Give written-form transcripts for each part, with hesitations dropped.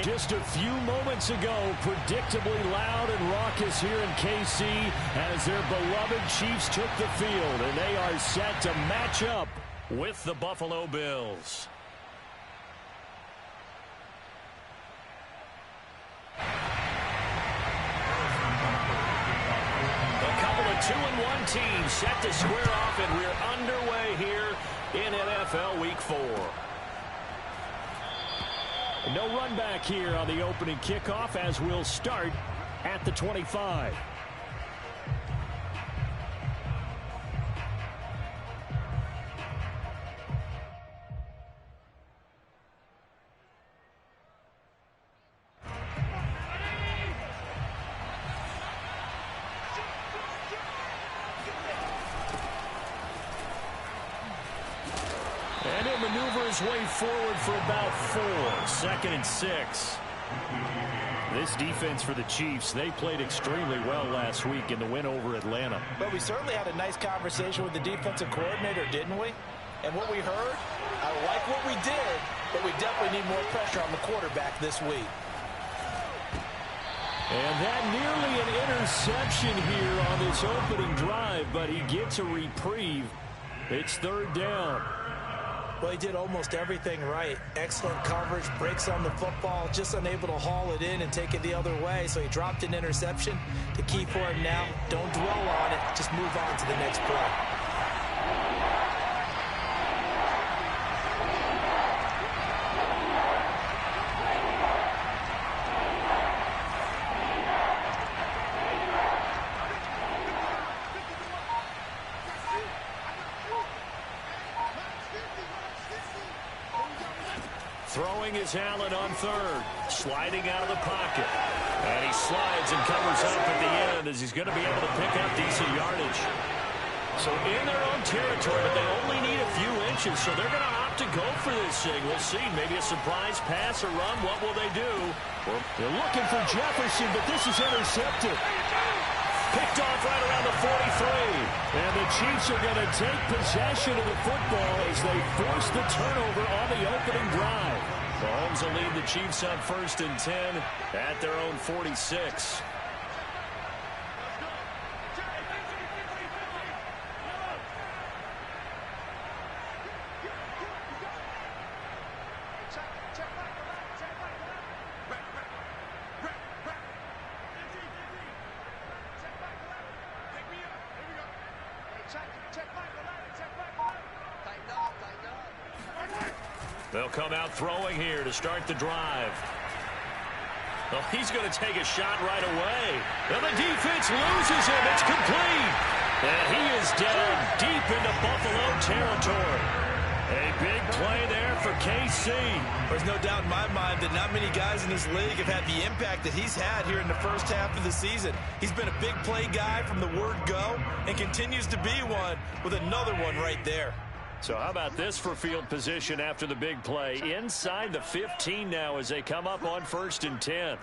Just a few moments ago, predictably loud and raucous here in KC as their beloved Chiefs took the field, and they are set to match up with the Buffalo Bills. A couple of 2-1 teams set to square off, and we're underway here in NFL Week 4. No run back here on the opening kickoff as we'll start at the 25. And he'll maneuver his way forward for about 4. 2nd and 6. This defense for the Chiefs, they played extremely well last week in the win over Atlanta. But we certainly had a nice conversation with the defensive coordinator, didn't we? And what we heard, I like what we did, but we definitely need more pressure on the quarterback this week. And that nearly an interception here on this opening drive, but he gets a reprieve. It's 3rd down. Well, he did almost everything right. Excellent coverage, breaks on the football, just unable to haul it in and take it the other way. So he dropped an interception. The key for him now, don't dwell on it. Just move on to the next play. Throwing is Allen on 3rd. Sliding out of the pocket. And he slides and covers up at the end as he's going to be able to pick up decent yardage. So in their own territory, but they only need a few inches, so they're going to opt to go for this thing. We'll see. Maybe a surprise pass or run. What will they do? Well, they're looking for Jefferson, but this is intercepted. Picked off right around the 43. And the Chiefs are going to take possession of the football as they force the turnover on the opening drive. Mahomes will lead the Chiefs on 1st and 10 at their own 46. They'll come out throwing here to start the drive. Well, he's going to take a shot right away. And the defense loses him. It's complete. And he is down deep into Buffalo territory. A big play there for KC. There's no doubt in my mind that not many guys in this league have had the impact that he's had here in the first half of the season. He's been a big play guy from the word go and continues to be one with another one right there. So how about this for field position after the big play? Inside the 15 now as they come up on 1st and 10.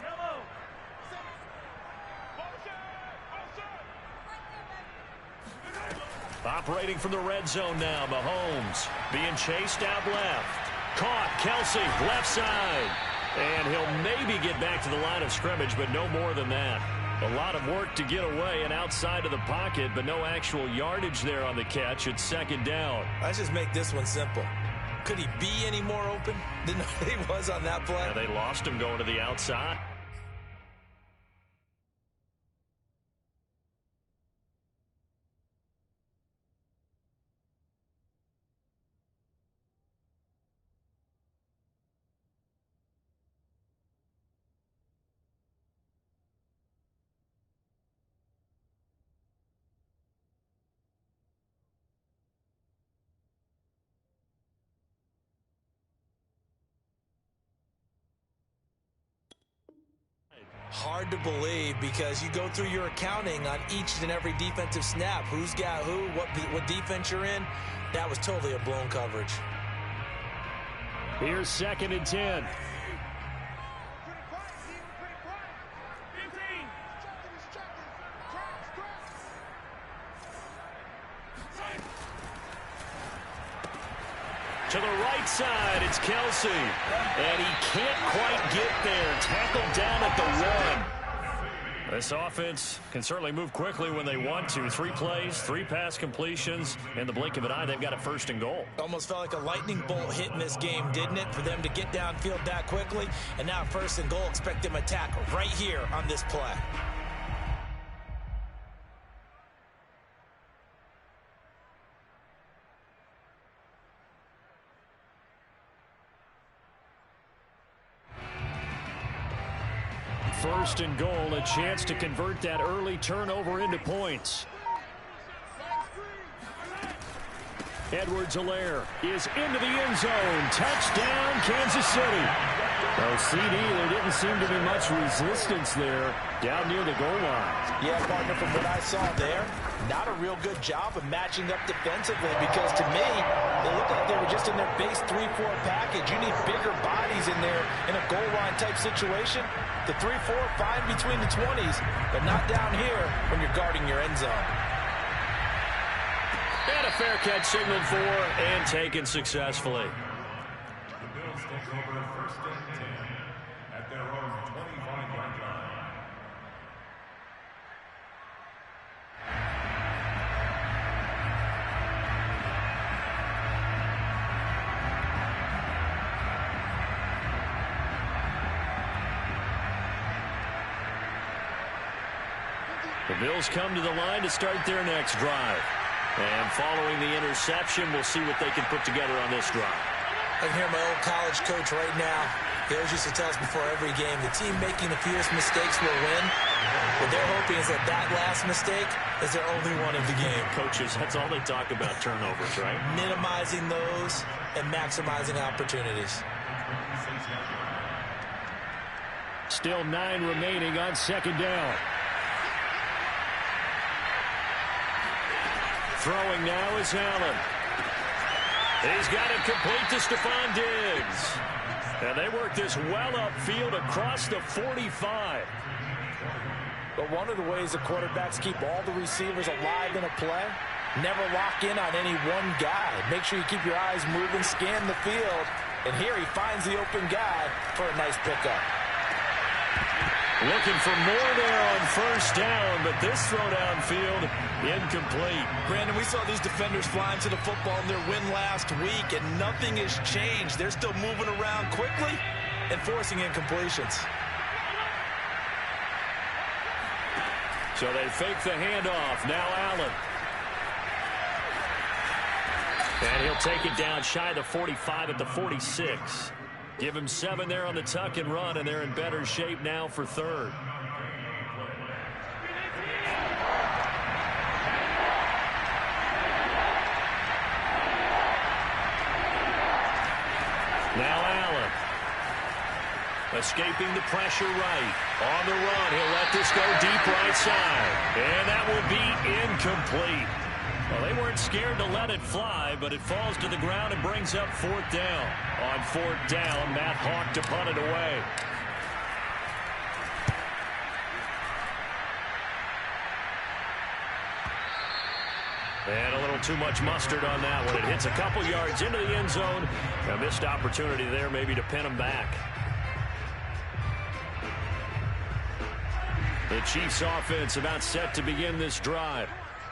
Operating from the red zone now, Mahomes being chased out left. Caught, Kelsey, left side. And he'll maybe get back to the line of scrimmage, but no more than that. A lot of work to get away and outside of the pocket, but no actual yardage there on the catch. It's 2nd down. Let's just make this one simple. Could he be any more open than he was on that play? Yeah, they lost him going to the outside. Hard to believe because you go through your accounting on each and every defensive snap. Who's got who, what defense you're in. That was totally a blown coverage. Here's 2nd and 10. To the right side, it's Kelsey. And he can't quite get there. Tackled down at the 1. This offense can certainly move quickly when they want to. 3 plays, 3 pass completions. In the blink of an eye, they've got a 1st and goal. Almost felt like a lightning bolt hit in this game, didn't it? For them to get downfield that quickly. And now 1st and goal, expect them to tackle right here on this play. First and goal, a chance to convert that early turnover into points. Edwards-Helaire is into the end zone. Touchdown, Kansas City. Oh, CD, there didn't seem to be much resistance there down near the goal line. Yeah, partner, from what I saw there, not a real good job of matching up defensively because to me, they looked like they were just in their base 3-4 package. You need bigger bodies in there in a goal line type situation. The 3-4, fine between the 20s, but not down here when you're guarding your end zone. And a fair catch signaled for and taken successfully. The Bills take over 1st and 10 at their own 25-yard line. The Bills come to the line to start their next drive. And following the interception, we'll see what they can put together on this drive. I can hear my old college coach right now. He always used to tell us before every game, the team making the fewest mistakes will win. What they're hoping is that that last mistake is their only one of the game. Coaches, that's all they talk about, turnovers, right? Minimizing those and maximizing opportunities. Still 9 remaining on 2nd down. Throwing now is Allen. He's got it complete to Stephon Diggs. And they work this well upfield across the 45. But one of the ways the quarterbacks keep all the receivers alive in a play, never lock in on any one guy. Make sure you keep your eyes moving, scan the field. And here he finds the open guy for a nice pickup. Looking for more there on 1st down, but this throw downfield incomplete. Brandon, we saw these defenders flying to the football in their win last week, and nothing has changed. They're still moving around quickly and forcing incompletions. So they fake the handoff. Now Allen. And he'll take it down shy of the 45 at the 46. Give him 7 there on the tuck and run, and they're in better shape now for 3rd. Now Allen. Escaping the pressure right. On the run, he'll let this go deep right side. And that will be incomplete. Well, they weren't scared to let it fly, but it falls to the ground and brings up 4th down. On 4th down, Matt Hawk to punt it away. And a little too much mustard on that one. It hits a couple yards into the end zone. A missed opportunity there maybe to pin him back. The Chiefs offense about set to begin this drive.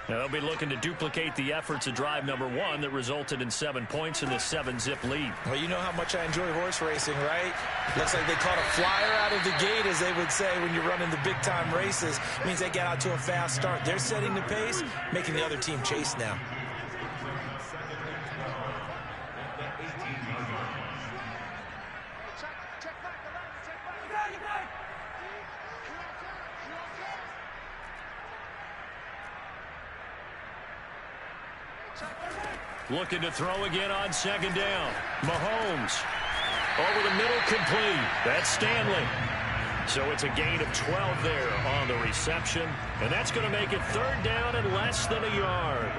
Now they'll be looking to duplicate the efforts of drive number 1 that resulted in 7 points in this 7-zip lead. Well, you know how much I enjoy horse racing, right? Looks like they caught a flyer out of the gate, as they would say when you're running the big-time races. It means they get out to a fast start. They're setting the pace, making the other team chase now. Looking to throw again on 2nd down. Mahomes over the middle, complete. That's Stanley. So it's a gain of 12 there on the reception. And that's going to make it 3rd down and less than a yard.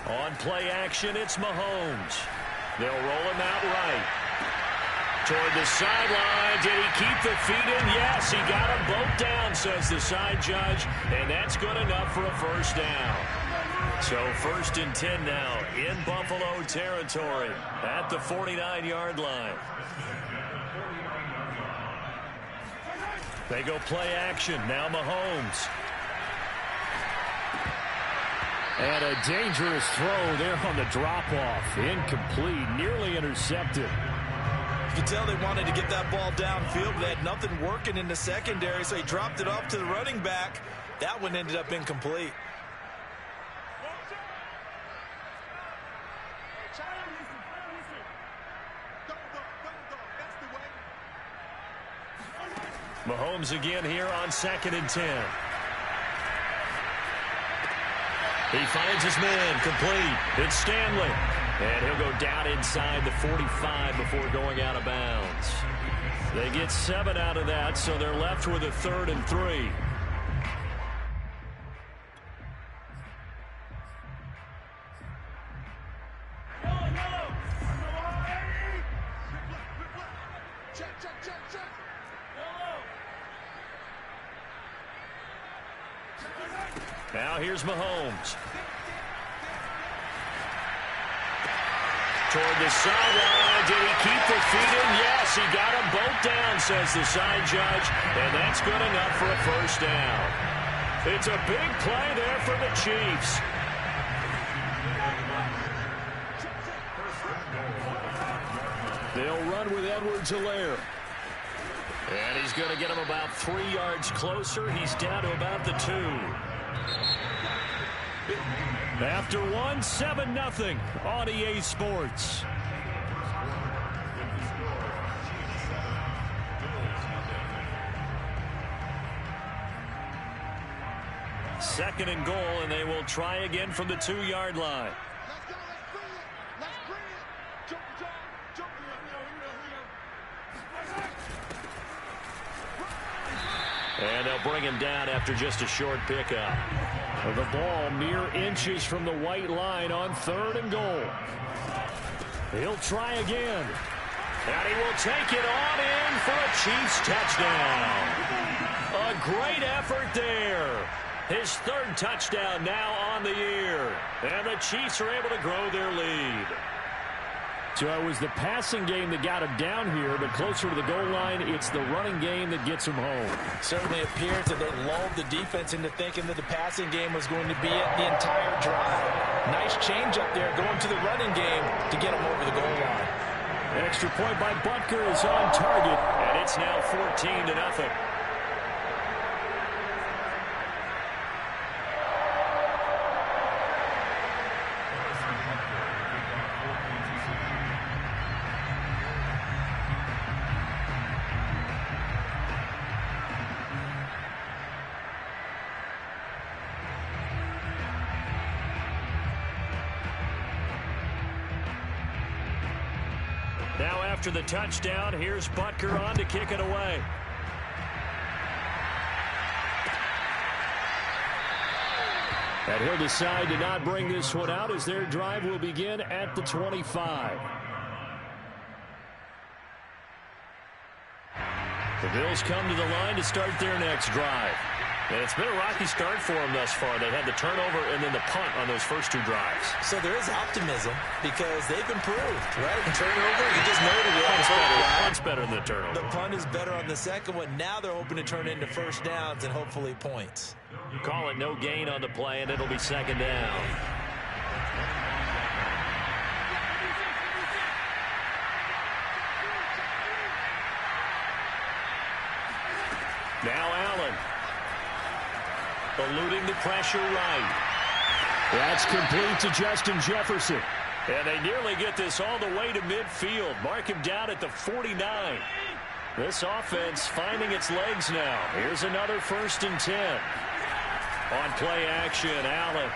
On play action, it's Mahomes. They'll roll him out right. Toward the sideline. Did he keep the feet in? Yes, he got them both down, says the side judge. And that's good enough for a first down. So 1st and 10 now in Buffalo territory at the 49-yard line. They go play action. Now Mahomes. And a dangerous throw there on the drop-off. Incomplete. Nearly intercepted. You can tell they wanted to get that ball downfield, but they had nothing working in the secondary, so he dropped it off to the running back. That one ended up incomplete. Mahomes again here on 2nd and 10. He finds his man, complete. It's Stanley. And he'll go down inside the 45 before going out of bounds. They get 7 out of that, so they're left with a 3rd and 3. Now here's Mahomes. Toward the sideline. Did he keep the feet in? Yes, he got them both down, says the side judge. And that's good enough for a first down. It's a big play there for the Chiefs. They'll run with Edwards-Helaire. And he's going to get him about 3 yards closer. He's down to about the 2. After 1, 7-0 on EA Sports. Second and goal, and they will try again from the 2-yard line. And they'll bring him down after just a short pickup. The ball mere inches from the white line on 3rd and goal. He'll try again. And he will take it on in for a Chiefs touchdown. A great effort there. His 3rd touchdown now on the year. And the Chiefs are able to grow their lead. So it was the passing game that got him down here, but closer to the goal line, it's the running game that gets him home. Certainly appears that they lulled the defense into thinking that the passing game was going to be it the entire drive. Nice change up there going to the running game to get him over the goal line. Extra point by Butker is on target, and it's now 14-0. Now after the touchdown, here's Butker on to kick it away. And he'll decide to not bring this one out as their drive will begin at the 25. The Bills come to the line to start their next drive. And it's been a rocky start for them thus far. They had the turnover and then the punt on those first 2 drives. So there is optimism because they've improved, right? The turnover, you just noted it. Punt's better than the turnover. The punt is better on the second one. Now they're hoping to turn into first downs and hopefully points. Call it no gain on the play, and it'll be 2nd down. Now Allen. Eluding the pressure right. That's complete to Justin Jefferson. And they nearly get this all the way to midfield. Mark him down at the 49. This offense finding its legs now. Here's another 1st and 10. On play action, Allen.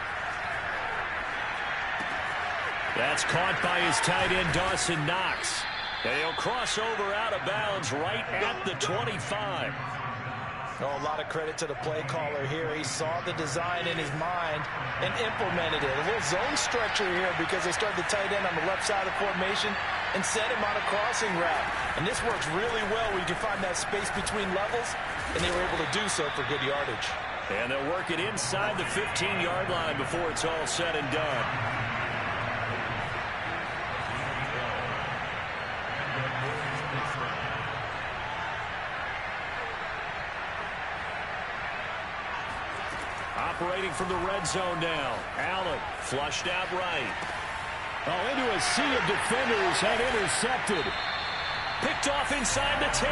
That's caught by his tight end, Dawson Knox. And he'll cross over out of bounds right at the 25. Oh, a lot of credit to the play caller here. He saw the design in his mind and implemented it. A little zone structure here because they started the tight end on the left side of the formation. and sent him on a crossing route. And this works really well where you can find that space between levels, and they were able to do so for good yardage. And they'll work it inside the 15-yard line before it's all said and done. Operating from the red zone now. Allen flushed out right. Oh, into a sea of defenders and intercepted. Picked off inside the 10.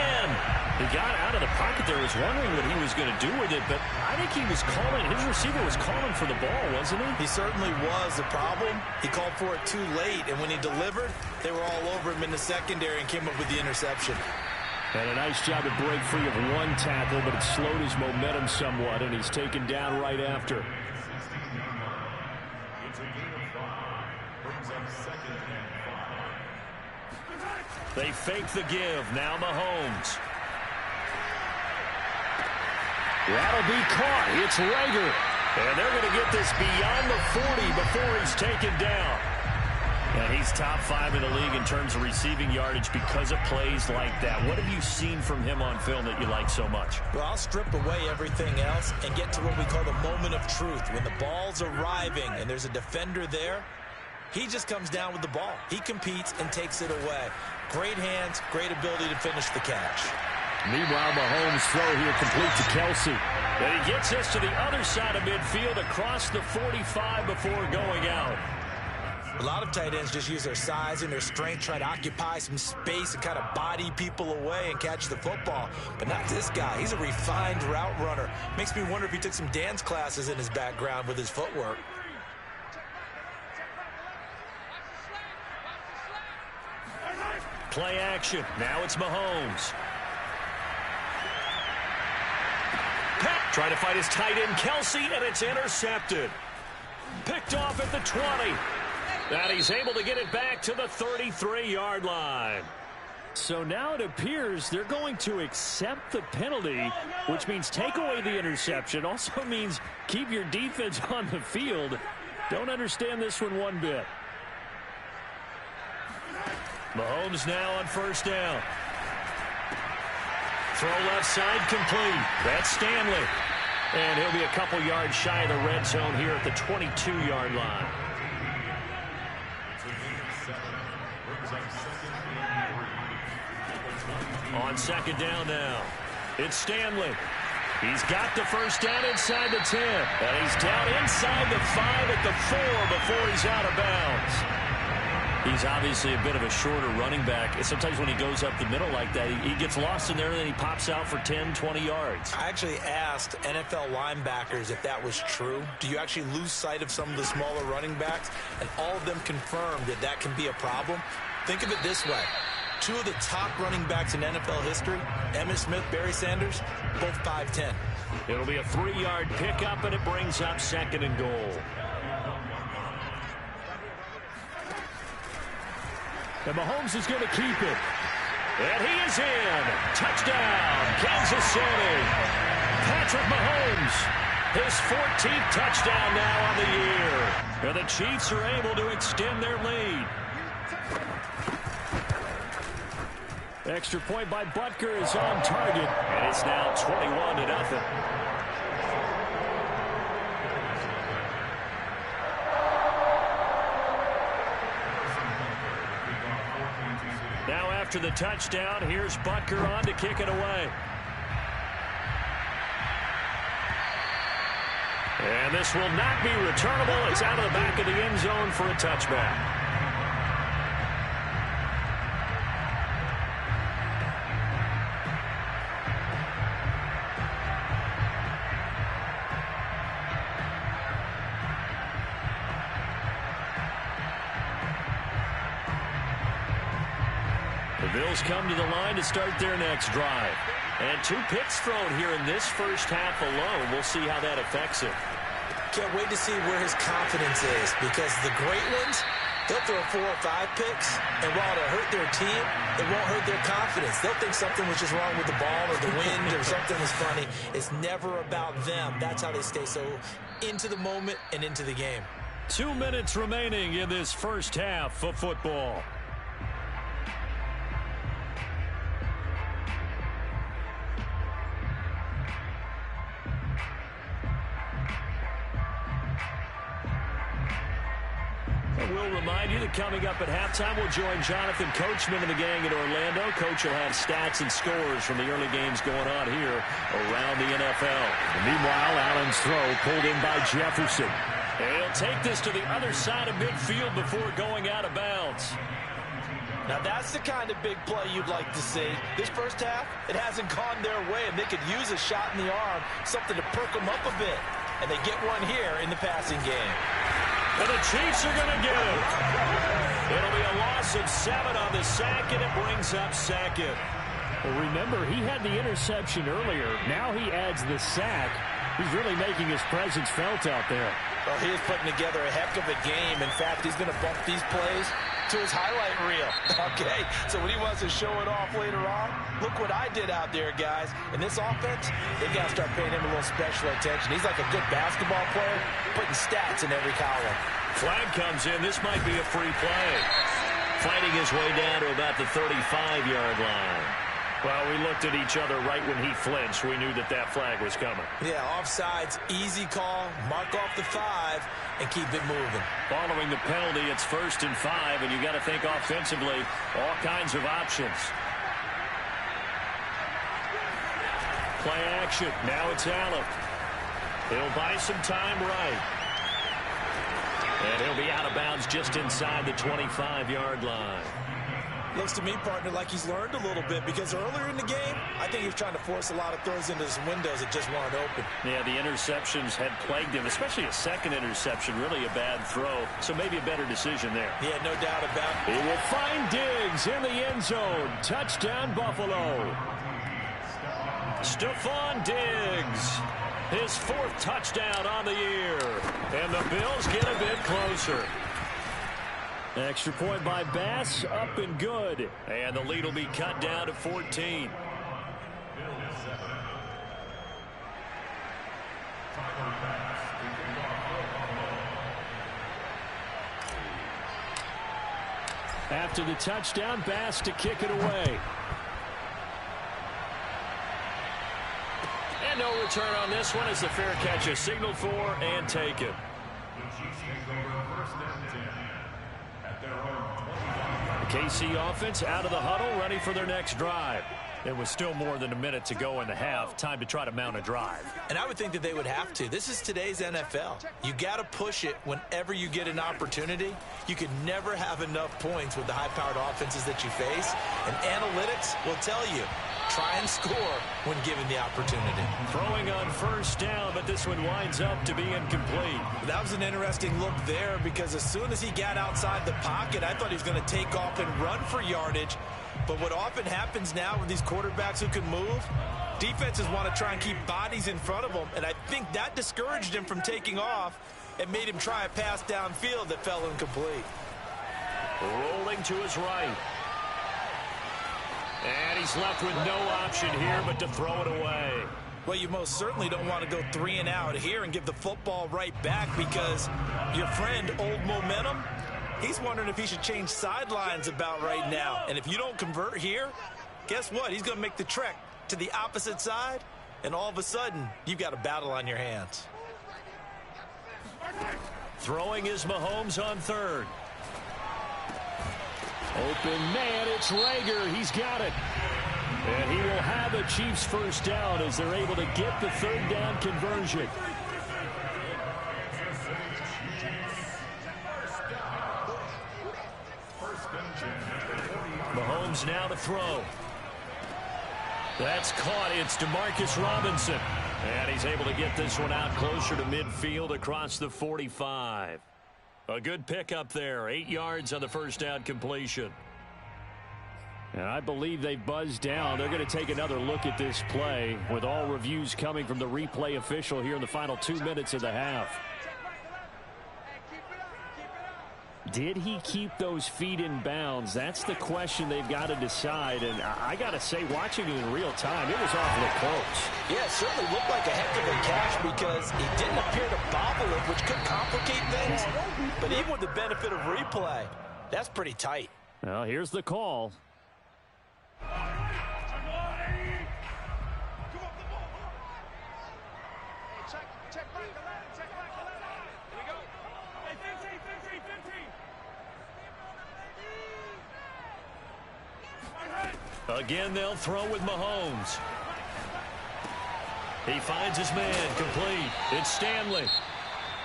He got out of the pocket there. Was wondering what he was going to do with it, but I think he was calling. His receiver was calling for the ball, wasn't he? He certainly was. The problem, he called for it too late, and when he delivered, they were all over him in the secondary and came up with the interception. And a nice job to break free of one tackle, but it slowed his momentum somewhat, and he's taken down right after. They fake the give. Now Mahomes. That'll be caught. It's Rager. And they're going to get this beyond the 40 before he's taken down. And he's top 5 in the league in terms of receiving yardage because of plays like that. What have you seen from him on film that you like so much? Well, I'll strip away everything else and get to what we call the moment of truth. When the ball's arriving and there's a defender there, he just comes down with the ball. He competes and takes it away. Great hands, great ability to finish the catch. Meanwhile, Mahomes' throw here complete to Kelsey. And he gets this to the other side of midfield across the 45 before going out. A lot of tight ends just use their size and their strength, try to occupy some space and kind of body people away and catch the football. But not this guy. He's a refined route runner. Makes me wonder if he took some dance classes in his background with his footwork. Play action. Now it's Mahomes. Peck trying to fight his tight end Kelsey, and it's intercepted. Picked off at the 20. And he's able to get it back to the 33-yard line. So now it appears they're going to accept the penalty, which means take away the interception. Also means keep your defense on the field. Don't understand this one bit. Mahomes now on first down. Throw left side complete. That's Stanley. And he'll be a couple yards shy of the red zone here at the 22-yard line. On second down now, it's Stanley. He's got the first down inside the 10. And he's down inside the 5 at the 4 before he's out of bounds. He's obviously a bit of a shorter running back. Sometimes when he goes up the middle like that, he gets lost in there and then he pops out for 10, 20 yards. I actually asked NFL linebackers if that was true. Do you actually lose sight of some of the smaller running backs? And all of them confirmed that that can be a problem. Think of it this way. 2 of the top running backs in NFL history, Emmitt Smith, Barry Sanders, both 5'10". It'll be a 3-yard pickup, and it brings up second and goal. And Mahomes is going to keep it. And he is in. Touchdown, Kansas City. Patrick Mahomes, his 14th touchdown now on the year. And the Chiefs are able to extend their lead. Extra point by Butker is on target. And it's now 21-0. Now after the touchdown, here's Butker on to kick it away. And this will not be returnable. It's out of the back of the end zone for a touchback. The Bills come to the line to start their next drive. And 2 picks thrown here in this first half alone. We'll see how that affects him. Can't wait to see where his confidence is, because the great ones, they'll throw 4 or 5 picks, and while it'll hurt their team, it won't hurt their confidence. They'll think something was just wrong with the ball or the wind or something was funny. It's never about them. That's how they stay so into the moment and into the game. 2 minutes remaining in this first half of football. we'll remind you that coming up at halftime, we'll join Jonathan Coachman and the gang in Orlando. Coach will have stats and scores from the early games going on here around the NFL. And meanwhile, Allen's throw pulled in by Jefferson. And he'll take this to the other side of midfield before going out of bounds. Now that's the kind of big play you'd like to see. This first half, it hasn't gone their way, and they could use a shot in the arm, something to perk them up a bit. And they get one here in the passing game. And the Chiefs are going to get it. It'll be a loss of 7 on the sack, and it brings up second. Well, remember, he had the interception earlier. Now he adds the sack. He's really making his presence felt out there. Well, he is putting together a heck of a game. In fact, he's going to bump these plays to his highlight reel. Okay, so when he wants to show it off later on, look what I did out there, guys. In this offense, they got to start paying him a little special attention. He's like a good basketball player, putting stats in every column. Flag comes in. This might be a free play. Fighting his way down to about the 35-yard line. Well, we looked at each other right when he flinched. We knew that that flag was coming. Yeah, offsides, easy call, mark off the 5, and keep it moving. Following the penalty, it's 1st and 5, and you got to think offensively, all kinds of options. Play action. Now it's Allen. He'll buy some time right. And he'll be out of bounds just inside the 25-yard line. Looks to me, partner, like he's learned a little bit, because earlier in the game, I think he was trying to force a lot of throws into some windows that just weren't open. Yeah, the interceptions had plagued him, especially a second interception, really a bad throw. So maybe a better decision there. Yeah, no doubt about it. He will find Diggs in the end zone. Touchdown, Buffalo. Stephon Diggs, his 4th touchdown on the year. And the Bills get a bit closer. Extra point by Bass, up and good. And the lead will be cut down to 14. After the touchdown, Bass to kick it away. And no return on this one as the fair catch is signaled for and taken. KC offense out of the huddle, ready for their next drive. It was still more than a minute to go in the half. Time to try to mount a drive. And I would think that they would have to. This is today's NFL. You got to push it whenever you get an opportunity. You can never have enough points with the high-powered offenses that you face. And analytics will tell you, try and score when given the opportunity. Throwing on 1st down, but this one winds up to be incomplete. That was an interesting look there, because as soon as he got outside the pocket, I thought he was going to take off and run for yardage. But what often happens now with these quarterbacks who can move, defenses want to try and keep bodies in front of them, and I think that discouraged him from taking off and made him try a pass downfield that fell incomplete. Rolling to his right. And he's left with no option here but to throw it away. Well, you most certainly don't want to go 3 and out here and give the football right back, because your friend, Old Momentum, he's wondering if he should change sidelines about right now. And if you don't convert here, guess what? He's going to make the trek to the opposite side, and all of a sudden, you've got a battle on your hands. Throwing is Mahomes on 3rd. Open man, it's Rager. He's got it. And he will have a Chiefs 1st down as they're able to get the 3rd down conversion. Mahomes now to throw. That's caught. It's Demarcus Robinson. And he's able to get this one out closer to midfield across the 45. A good pickup there. 8 yards on the 1st down completion. And I believe they've buzzed down. They're going to take another look at this play, with all reviews coming from the replay official here in the final 2 minutes of the half. Did he keep those feet in bounds? That's the question they've got to decide. And I got to say, watching it in real time, it was awfully close. Yeah, it certainly looked like a heck of a catch, because he didn't appear to bobble it, which could complicate things. But even with the benefit of replay, that's pretty tight. Well, here's the call. Again, they'll throw with Mahomes. He finds his man, complete. It's Stanley.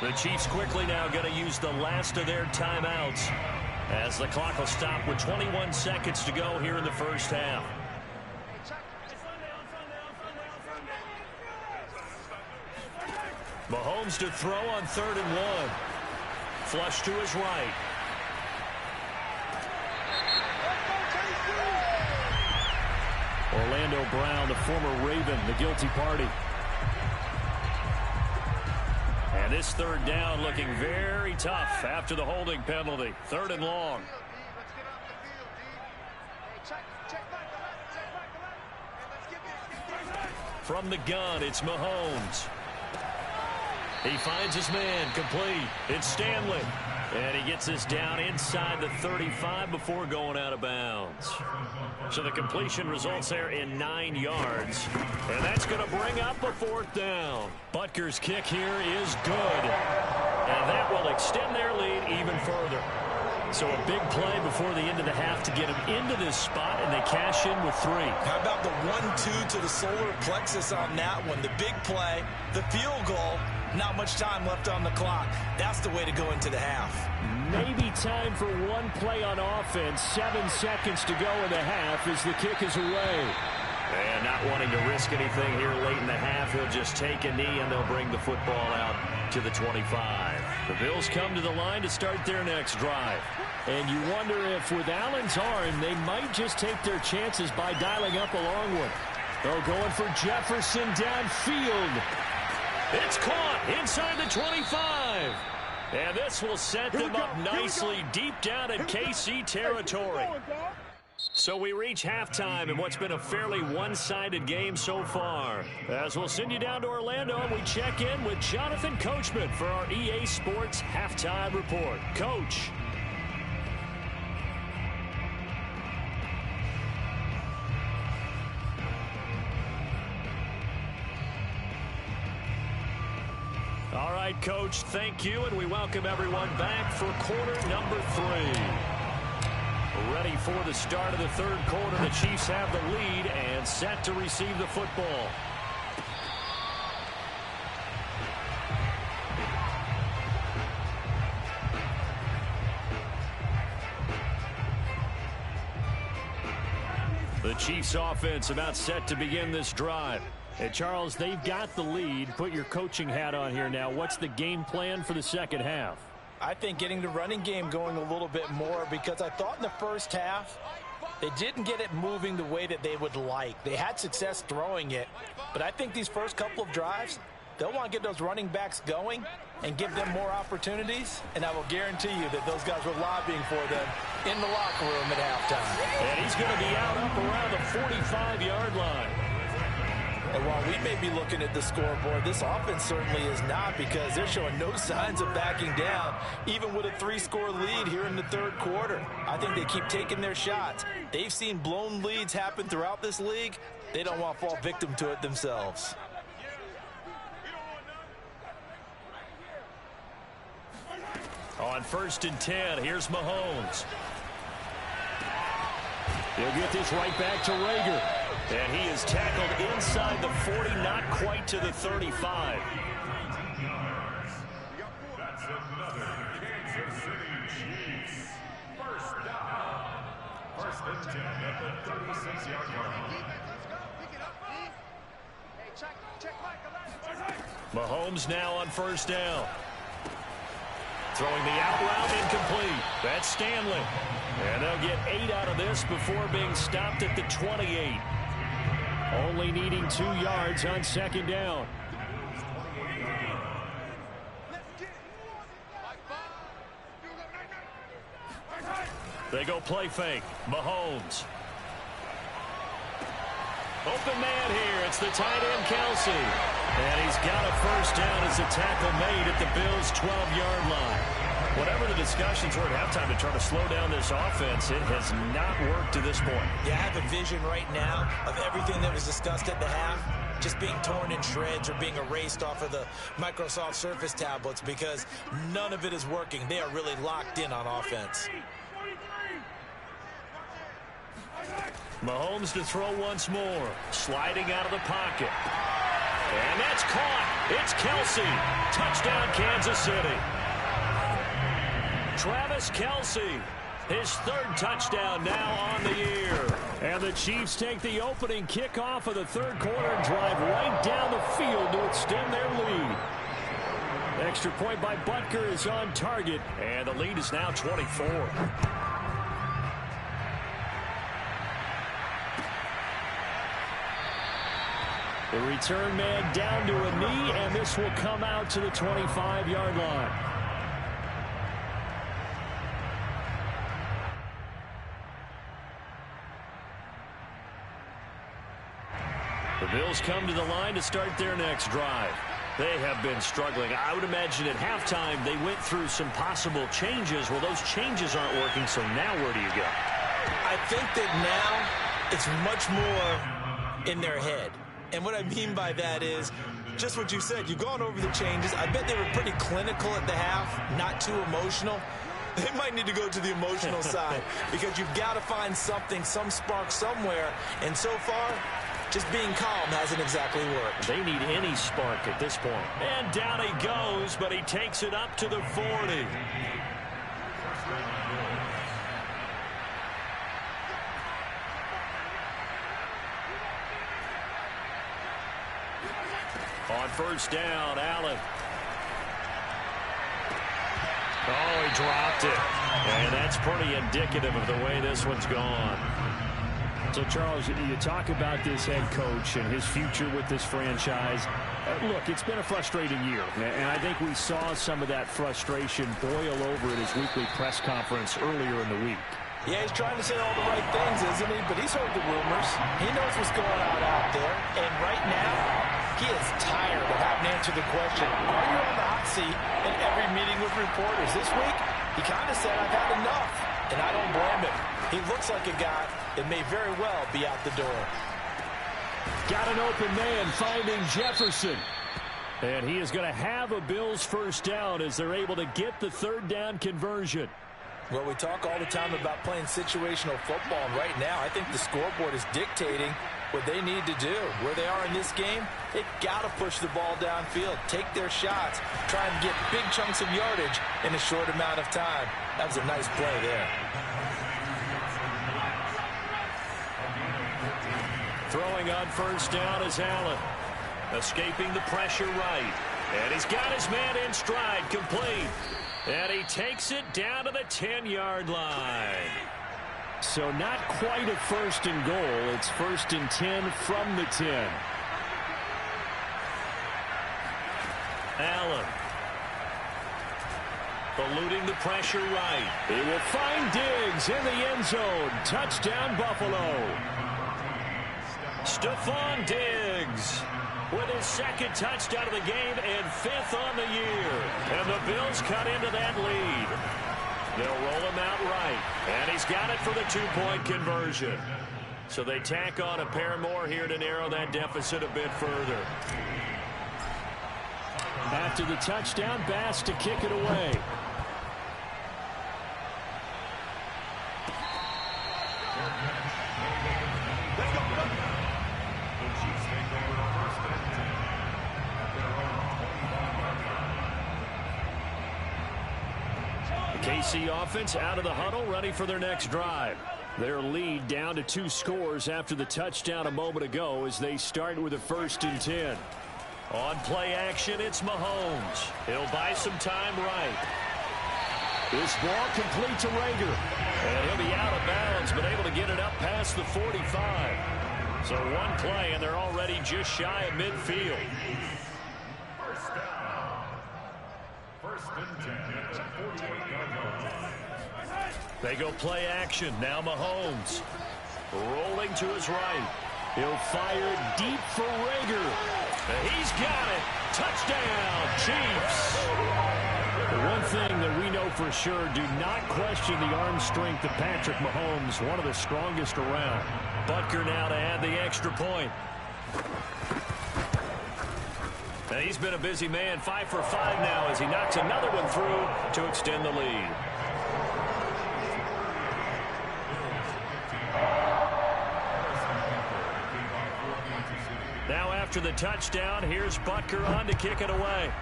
The Chiefs quickly now going to use the last of their timeouts as the clock will stop with 21 seconds to go here in the first half. Mahomes to throw on 3rd and 1. Flush to his right. Orlando Brown, the former Raven, the guilty party. And this 3rd down looking very tough after the holding penalty. 3rd and long. From the gun, it's Mahomes. He finds his man, complete. It's Stanley. And he gets this down inside the 35 before going out of bounds. So the completion results there in 9 yards. And that's going to bring up a 4th down. Butker's kick here is good. And that will extend their lead even further. So a big play before the end of the half to get them into this spot, and they cash in with 3. How about the 1-2 to the solar plexus on that one? The big play, the field goal, not much time left on the clock. That's the way to go into the half. Maybe time for one play on offense. 7 seconds to go in the half as the kick is away. And not wanting to risk anything here late in the half, he'll just take a knee and they'll bring the football out to the 25. The Bills come to the line to start their next drive. And you wonder if with Allen's arm, they might just take their chances by dialing up a long one. They're going for Jefferson downfield. It's caught inside the 25. And this will set them up nicely deep down in KC territory. So we reach halftime in what's been a fairly one-sided game so far. As we'll send you down to Orlando, and we check in with Jonathan Coachman for our EA Sports Halftime Report. Coach. All right, Coach, thank you, and we welcome everyone back for quarter number 3. Ready for the start of the 3rd quarter. The Chiefs have the lead and set to receive the football. The Chiefs offense about set to begin this drive. And Charles, they've got the lead. Put your coaching hat on here now. What's the game plan for the second half? I think getting the running game going a little bit more, because I thought in the first half they didn't get it moving the way that they would like. They had success throwing it, but I think these first couple of drives, they'll want to get those running backs going and give them more opportunities, and I will guarantee you that those guys were lobbying for them in the locker room at halftime. And he's going to be out up around the 45-yard line. And while we may be looking at the scoreboard, this offense certainly is not, because they're showing no signs of backing down, even with a 3-score lead here in the 3rd quarter. I think they keep taking their shots. They've seen blown leads happen throughout this league. They don't want to fall victim to it themselves. On 1st and 10, here's Mahomes. He'll get this right back to Rager. And he is tackled inside the 40, not quite to the 35. That's another Kansas City Chiefs first down. 1st and 10 at the 36-yard line. Mahomes now on 1st down. Throwing the out route, incomplete. That's Stanley. And they'll get 8 out of this before being stopped at the 28. Only needing 2 yards on 2nd down. They go play fake. Mahomes. Open man here. It's the tight end, Kelsey. And he's got a 1st down as a tackle made at the Bills' 12-yard line. Whatever the discussions were at halftime to try to slow down this offense, it has not worked to this point. Yeah, I have a vision right now of everything that was discussed at the half just being torn in shreds or being erased off of the Microsoft Surface tablets, because none of it is working. They are really locked in on offense. Mahomes to throw once more. Sliding out of the pocket. And that's caught. It's Kelsey. Touchdown, Kansas City. Travis Kelsey, his third touchdown now on the year. And the Chiefs take the opening kickoff of the third quarter and drive right down the field to extend their lead. Extra point by Butker is on target. And the lead is now 24. The return man down to a knee, and this will come out to the 25-yard line. The Bills come to the line to start their next drive. They have been struggling. I would imagine at halftime they went through some possible changes. Well, those changes aren't working, so now where do you go? I think that now it's much more in their head. And what I mean by that is just what you said. You've gone over the changes. I bet they were pretty clinical at the half, not too emotional. They might need to go to the emotional side because you've got to find something, some spark somewhere. And so far, just being calm hasn't exactly worked. They need any spark at this point. And down he goes, but he takes it up to the 40. On first down, Allen. Oh, he dropped it. And that's pretty indicative of the way this one's gone. So, Charles, you talk about this head coach and his future with this franchise. Look, it's been a frustrating year, and I think we saw some of that frustration boil over at his weekly press conference earlier in the week. Yeah, he's trying to say all the right things, isn't he? But he's heard the rumors. He knows what's going on out there. And right now, he is tired of having to answer the question, are you on the hot seat in every meeting with reporters? This week, he kind of said, I've had enough. And I don't blame him. He looks like a guy that may very well be out the door. Got an open man finding Jefferson. And he is going to have a Bills first down as they're able to get the third down conversion. Well, we talk all the time about playing situational football, and right now I think the scoreboard is dictating what they need to do. Where they are in this game, they've got to push the ball downfield, take their shots, try and get big chunks of yardage in a short amount of time. That was a nice play there. Throwing on first down is Allen. Escaping the pressure right. And he's got his man in stride, complete. And he takes it down to the 10-yard line. So not quite a first and goal. It's first and 10 from the 10. Allen. Eluding the pressure right. He will find Diggs in the end zone. Touchdown, Buffalo. Stephon Diggs with his second touchdown of the game and fifth on the year. And the Bills cut into that lead. They'll roll him out right. And he's got it for the two-point conversion. So they tack on a pair more here to narrow that deficit a bit further. After the touchdown, Bass to kick it away. KC offense out of the huddle, ready for their next drive. Their lead down to 2 scores after the touchdown a moment ago as they start with a first and 10. On play action, it's Mahomes. He'll buy some time right. This ball complete to Rager. And he'll be out of bounds, but able to get it up past the 45. So one play, and they're already just shy of midfield. First down. First and 10 at the 48-yard line. They go play action. Now Mahomes. Rolling to his right. He'll fire deep for Rager. He's got it. Touchdown, Chiefs. The one thing that we know for sure, do not question the arm strength of Patrick Mahomes, one of the strongest around. Butker now to add the extra point. And he's been a busy man, 5 for 5 now as he knocks another one through to extend the lead. after the touchdown. Here's Butker on to kick it away.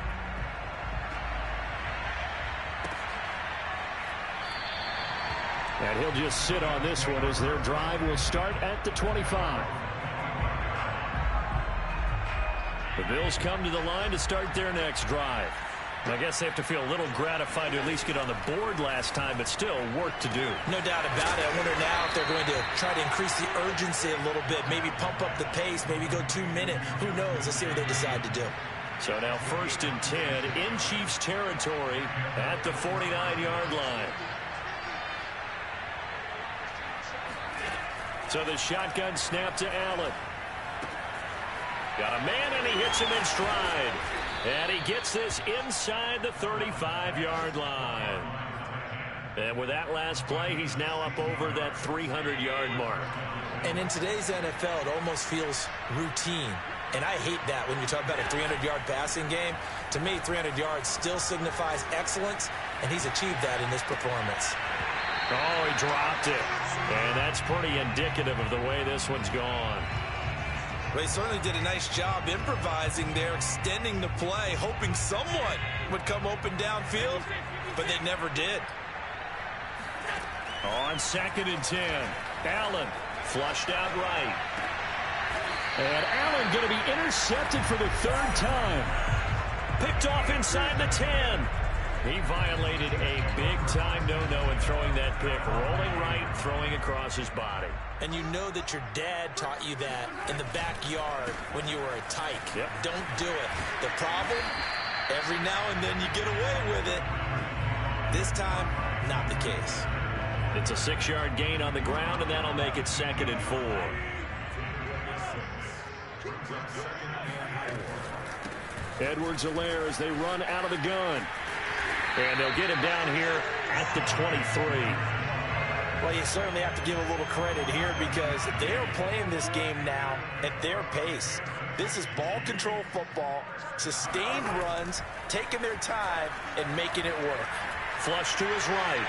And he'll just sit on this one as their drive will start at the 25. The Bills come to the line to start their next drive. I guess they have to feel a little gratified to at least get on the board last time, but still work to do. No doubt about it. I wonder now if they're going to try to increase the urgency a little bit, maybe pump up the pace, maybe go 2 minute. Who knows? Let's see what they decide to do. So now 1st and 10 in Chiefs territory at the 49-yard line. So the shotgun snap to Allen. Got a man, and he hits him in stride. And he gets this inside the 35-yard line. And with that last play, he's now up over that 300-yard mark. And in today's NFL, it almost feels routine. And I hate that when you talk about a 300-yard passing game. To me, 300 yards still signifies excellence, and he's achieved that in this performance. Oh, he dropped it. And that's pretty indicative of the way this one's gone. They certainly did a nice job improvising there, extending the play, hoping someone would come open downfield, but they never did. On 2nd and 10, Allen flushed out right. And Allen going to be intercepted for the 3rd time. Picked off inside the 10. He violated a big-time no-no in throwing that pick. Rolling right, throwing across his body. And you know that your dad taught you that in the backyard when you were a tyke. Yep. Don't do it. The problem, every now and then you get away with it. This time, not the case. It's a 6-yard gain on the ground, and that'll make it 2nd and 4. Edwards-Helaire as they run out of the gun. And they'll get him down here at the 23. Well, you certainly have to give a little credit here because they are playing this game now at their pace. This is ball control football, sustained runs, taking their time, and making it work. Flush to his right.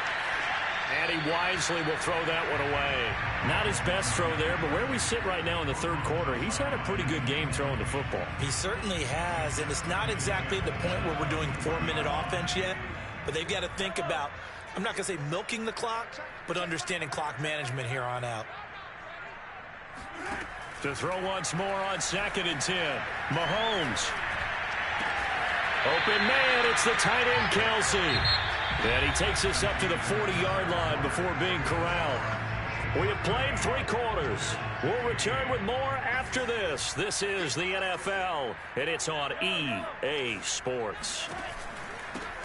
And he wisely will throw that one away. Not his best throw there, but where we sit right now in the 3rd quarter, he's had a pretty good game throwing the football. He certainly has, and it's not exactly at the point where we're doing 4-minute offense yet, but they've got to think about, I'm not going to say milking the clock, but understanding clock management here on out. To throw once more on 2nd and 10. Mahomes. Open man, it's the tight end, Kelsey. And he takes us up to the 40-yard line before being corralled. We have played 3 quarters. We'll return with more after this. This is the NFL, and it's on EA Sports.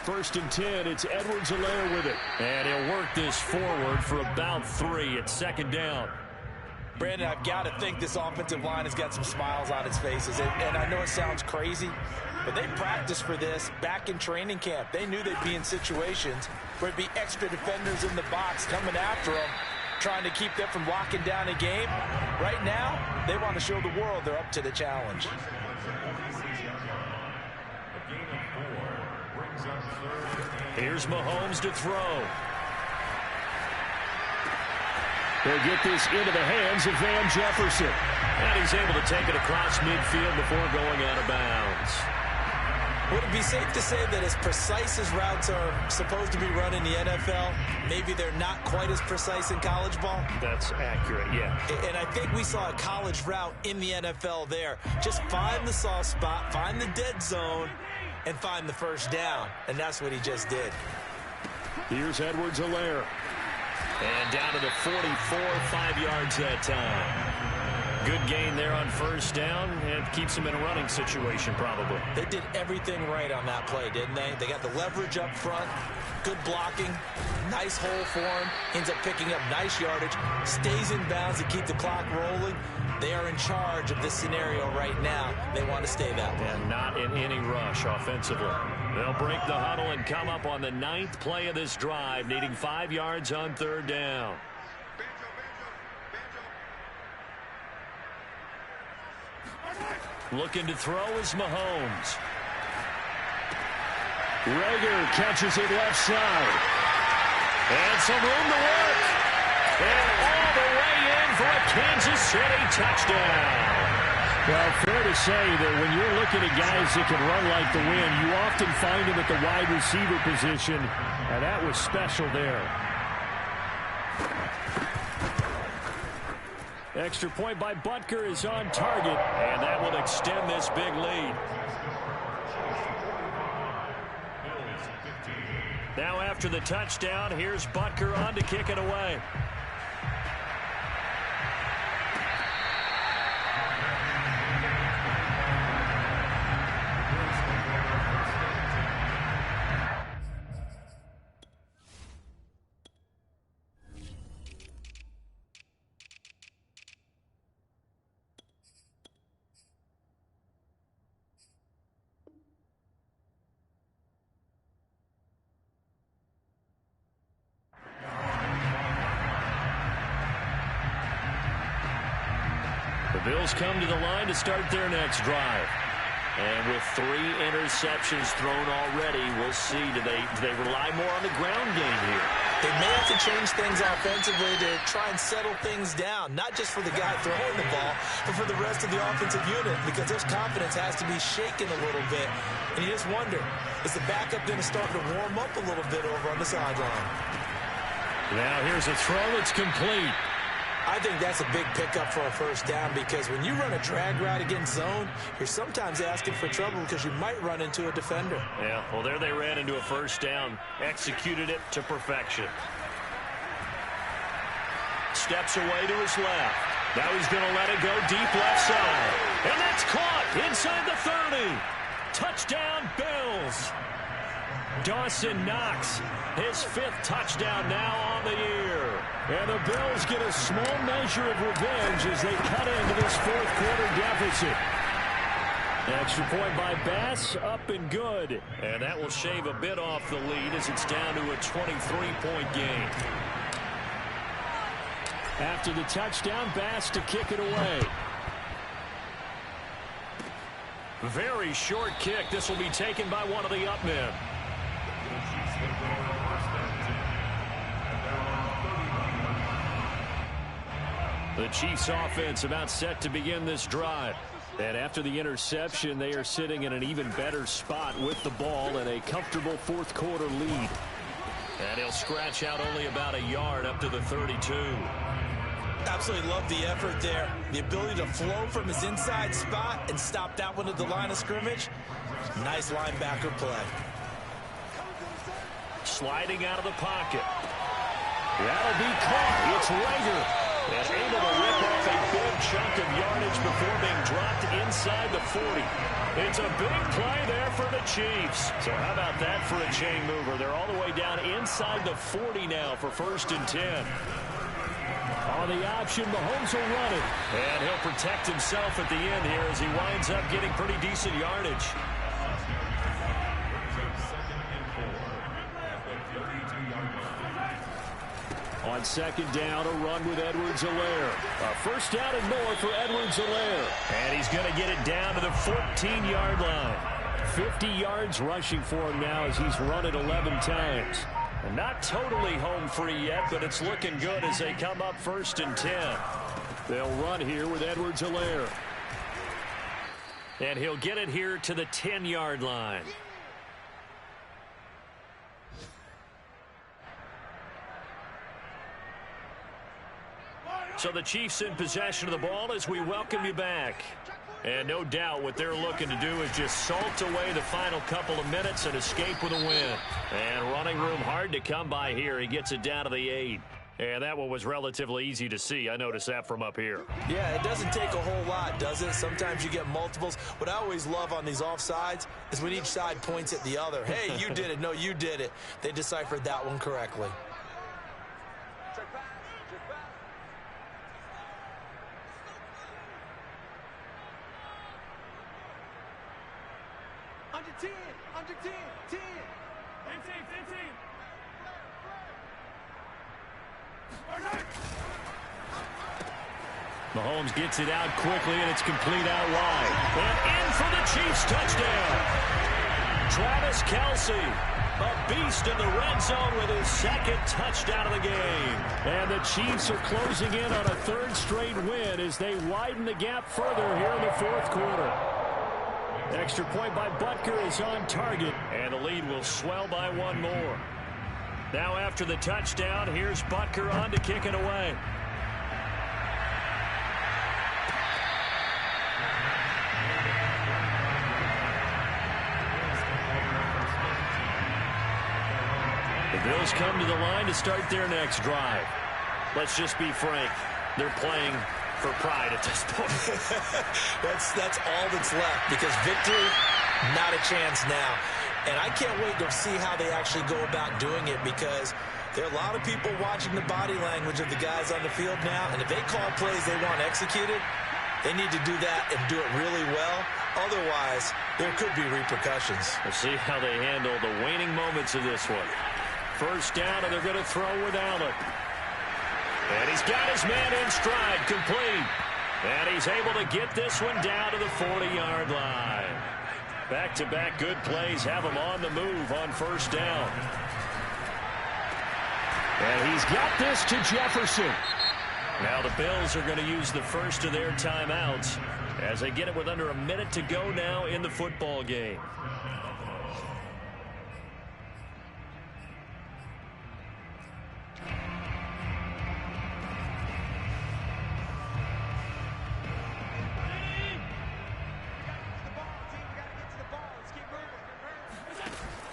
1st and 10, it's Edwards-Helaire with it. And he'll work this forward for about 3 at 2nd down. Brandon, I've got to think this offensive line has got some smiles on its faces. And I know it sounds crazy, but they practiced for this back in training camp. They knew they'd be in situations where it'd be extra defenders in the box coming after them, trying to keep them from locking down a game. Right now, they want to show the world they're up to the challenge. Here's Mahomes to throw. They'll get this into the hands of Van Jefferson. And he's able to take it across midfield before going out of bounds. Would it be safe to say that as precise as routes are supposed to be run in the NFL, maybe they're not quite as precise in college ball? That's accurate, yeah. And I think we saw a college route in the NFL there. Just find the soft spot, find the dead zone, and find the 1st down. And that's what he just did. Here's Edwards-Helaire. And down to the 44, 5 yards that time. Good gain there on 1st down, and keeps him in a running situation probably. They did everything right on that play, didn't they? They got the leverage up front, good blocking, nice hole for him, ends up picking up nice yardage, stays in bounds to keep the clock rolling. They are in charge of this scenario right now. They want to stay that way. And not in any rush offensively. They'll break the huddle and come up on the 9th play of this drive, needing 5 yards on 3rd down. Looking to throw is Mahomes. Rager catches it left side. And some room to work. And all the way in for a Kansas City touchdown. Well, fair to say that when you're looking at guys that can run like the wind, you often find them at the wide receiver position, and that was special there. Extra point by Butker is on target, and that will extend this big lead. Now after the touchdown, here's Butker on to kick it away. The Bills come to the line to start their next drive. And with 3 interceptions thrown already, we'll see. Do they rely more on the ground game here? They may have to change things offensively to try and settle things down, not just for the guy throwing the ball, but for the rest of the offensive unit, because their confidence has to be shaken a little bit. And you just wonder, is the backup going to start to warm up a little bit over on the sideline? Now here's a throw that's complete. I think that's a big pickup for a first down, because when you run a drag route against zone, you're sometimes asking for trouble because you might run into a defender. Yeah, well, there they ran into a first down, executed it to perfection. Steps away to his left. Now he's going to let it go deep left side. And that's caught inside the 30. Touchdown, Bills. Dawson Knox, his 5th touchdown now on the year. And the Bills get a small measure of revenge as they cut into this 4th quarter deficit. Extra point by Bass, up and good. And that will shave a bit off the lead as it's down to a 23-point game. After the touchdown, Bass to kick it away. Very short kick. This will be taken by one of the up men. The Chiefs offense about set to begin this drive. And after the interception, they are sitting in an even better spot with the ball and a comfortable 4th quarter lead. And he'll scratch out only about a yard up to the 32. Absolutely love the effort there. The ability to flow from his inside spot and stop that one at the line of scrimmage. Nice linebacker play. Sliding out of the pocket. That'll be caught. It's Rager. And able to rip off a big chunk of yardage before being dropped inside the 40. It's a big play there for the Chiefs. So how about that for a chain mover? They're all the way down inside the 40 now for 1st and 10. On the option, Mahomes will run it. And he'll protect himself at the end here as he winds up getting pretty decent yardage. On 2nd down, a run with Edwards-Helaire. A first down and more for Edwards-Helaire. And he's going to get it down to the 14-yard line. 50 yards rushing for him now as he's run it 11 times. And not totally home free yet, but it's looking good as they come up 1st and 10. They'll run here with Edwards-Helaire. And he'll get it here to the 10-yard line. So the Chiefs in possession of the ball as we welcome you back. And no doubt what they're looking to do is just salt away the final couple of minutes and escape with a win. And running room hard to come by here. He gets it down to the 8. And that one was relatively easy to see. I noticed that from up here. Yeah, it doesn't take a whole lot, does it? Sometimes you get multiples. What I always love on these offsides is when each side points at the other. Hey, you did it. No, you did it. They deciphered that one correctly. Under 10, 10. 15. Mahomes gets it out quickly, and it's complete out wide. And in for the Chiefs touchdown. Travis Kelce A beast in the red zone with his second touchdown of the game. And the Chiefs are closing in on a third straight win as they widen the gap further here in the fourth quarter. Extra point by Butker is on target. And the lead will swell by one more. Now after the touchdown, here's Butker on to kick it away. The Bills come to the line to start their next drive. Let's just be frank. They're playing for pride at this point. That's all that's left, because victory, not a chance now. And I can't wait to see how they actually go about doing it, because there are a lot of people watching the body language of the guys on the field now, and if they call plays they want executed, they need to do that and do it really well. Otherwise, there could be repercussions. We'll see how they handle the waning moments of this one. First down, and they're going to throw with Allen. And he's got his man in stride, complete. And he's able to get this one down to the 40-yard line. Back-to-back good plays have him on the move on first down. And he's got this to Jefferson. Now the Bills are going to use the first of their timeouts as they get it with under a minute to go now in the football game.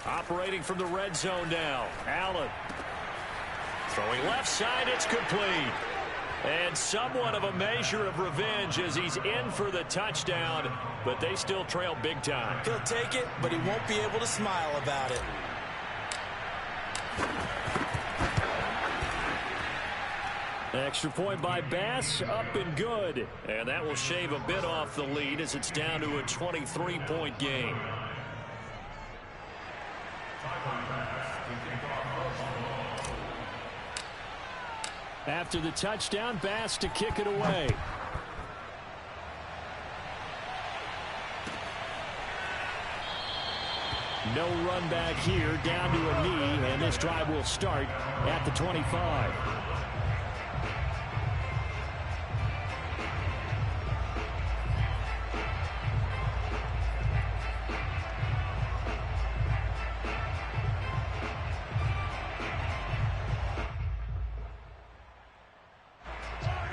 Operating from the red zone now. Allen. Throwing left side, it's complete. And somewhat of a measure of revenge as he's in for the touchdown, but they still trail big time. He'll take it, but he won't be able to smile about it. Extra point by Bass, up and good. And that will shave a bit off the lead as it's down to a 23-point game. After the touchdown, Bass to kick it away. No run back here, down to a knee, and this drive will start at the 25.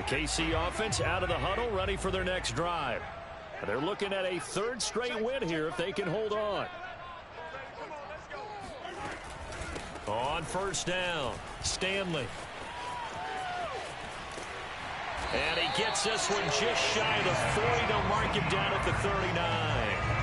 KC offense out of the huddle, ready for their next drive. They're looking at a third straight win here if they can hold on. On first down, Stanley. And he gets this one just shy of the 40. They'll mark him down at the 39.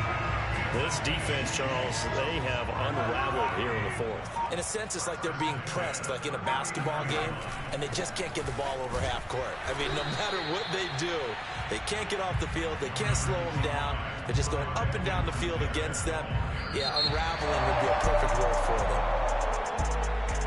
This defense, Charles, they have unraveled here in the fourth. In a sense, it's like they're being pressed, like in a basketball game, and they just can't get the ball over half court. I mean, no matter what they do, they can't get off the field. They can't slow them down. They're just going up and down the field against them. Yeah, unraveling would be a perfect word for them.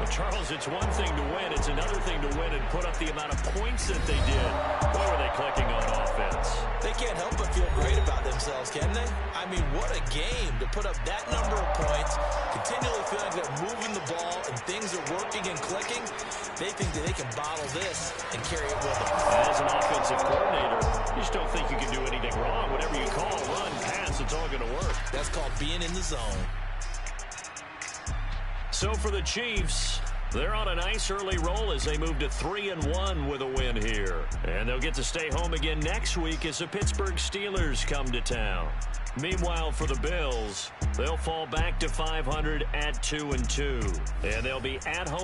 Well, Charles, it's one thing to win. It's another thing to win and put up the amount of points that they did. Boy, were they clicking on offense. They can't help but feel great about themselves, can they? I mean, what a game to put up that number of points, continually feeling like they're moving the ball and things are working and clicking. They think that they can bottle this and carry it with them. As an offensive coordinator, you just don't think you can do anything wrong. Whatever you call, run, pass, it's all going to work. That's called being in the zone. So for the Chiefs, they're on a nice early roll as they move to 3-1 with a win here. And they'll get to stay home again next week as the Pittsburgh Steelers come to town. Meanwhile, for the Bills, they'll fall back to 500 at 2-2. And they'll be at home.